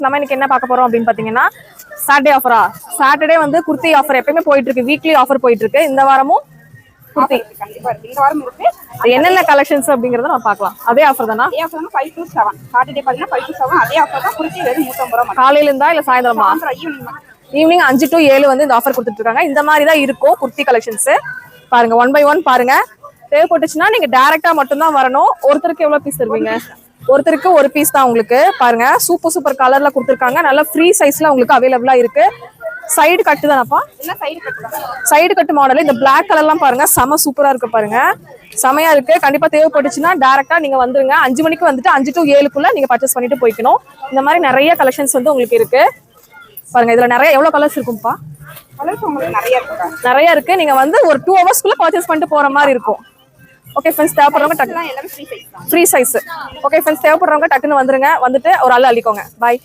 நம்ம இன்னைக்கு என்ன பார்க்க போறோம் அப்படின்னு பாத்தீங்கன்னா சாட்டர்டே ஆஃபரா. சாட்டர்டே வந்து குர்த்தி ஆஃபர் எப்பயுமே போயிட்டு இருக்கு, வீக்லி ஆஃபர் போயிட்டு இருக்கு. இந்த வாரமும் குர்த்தி கண்டிப்பா இருக்கு. இந்த வாரம் இருக்கு. என்னென்ன கலெக்ஷன்ஸ் அப்படிங்கறத நம்ம பார்க்கலாம். அதே ஆஃபர் தானா? அதே ஆஃபர் 5 to 7 சாட்டர்டே பாத்தீங்கன்னா 5 to 7 அதே ஆஃபர் தான். குர்த்தி வெறும் 150 ரூபாய். காலையில இருந்தா இல்ல சாயந்தரமா? ஈவினிங் 5 to 7 வந்து இந்த ஆஃபர் கொடுத்துட்டு இருக்காங்க. இந்த மாதிரி தான் இருக்கும் குர்த்தி கலெக்ஷன்ஸ். பாருங்க, 1 by 1 பாருங்க. தேவைப்பட்டுச்சுன்னா நீங்க டைரக்டா மட்டும் தான் வரணும். ஒருத்தருக்கு எவ்வளவு பீஸ் தருவீங்க? ஒருத்தருக்கு ஒரு பீஸ் தான் உங்களுக்கு. பாருங்க, சூப்பர் கலர்ல கொடுத்துருக்காங்க. நல்ல ஃப்ரீ சைஸ்ல உங்களுக்கு அவைலபிளா இருக்கு. சைடு கட்டு தானப்பா? இல்ல சைடு கட்டு தான். சைடு கட்டு மாடல். இந்த பிளாக் கலர்லாம் பாருங்க, செம சூப்பரா இருக்கு பாருங்க, செமையா இருக்கு. கண்டிப்பா தேவைப்பட்டுச்சுன்னா டைரக்டா நீங்க வந்துருங்க. 5 மணிக்கு வந்துட்டு 5 to 7க்குள்ள நீங்க பர்ச்சேஸ் பண்ணிட்டு போய்க்கணும். இந்த மாதிரி நிறைய கலெக்ஷன்ஸ் வந்து உங்களுக்கு இருக்கு பாருங்க. இதுல நிறைய எவ்வளவு கலர்ஸ் இருக்கும்பா? கலர்ஸ் உங்களுக்கு நிறைய இருக்கு. நிறைய இருக்கு. நீங்க வந்து ஒரு 2 ஹவர்ஸ்க்குள்ள பர்ச்சேஸ் பண்ணிட்டு போற மாதிரி இருக்கும். ஓகே ஃப்ரெண்ட்ஸ், தேவைப்படுறவங்க டக்குனு எல்லாமே ஃப்ரீ சைஸ் தான். Free size. ஓகே ஃப்ரெண்ட்ஸ், தேவைப்படுறவங்க டக்குன்னு வந்துருங்க. வந்துட்டு ஒரு ஆள் அள்ளிக்கோங்க. பாய்.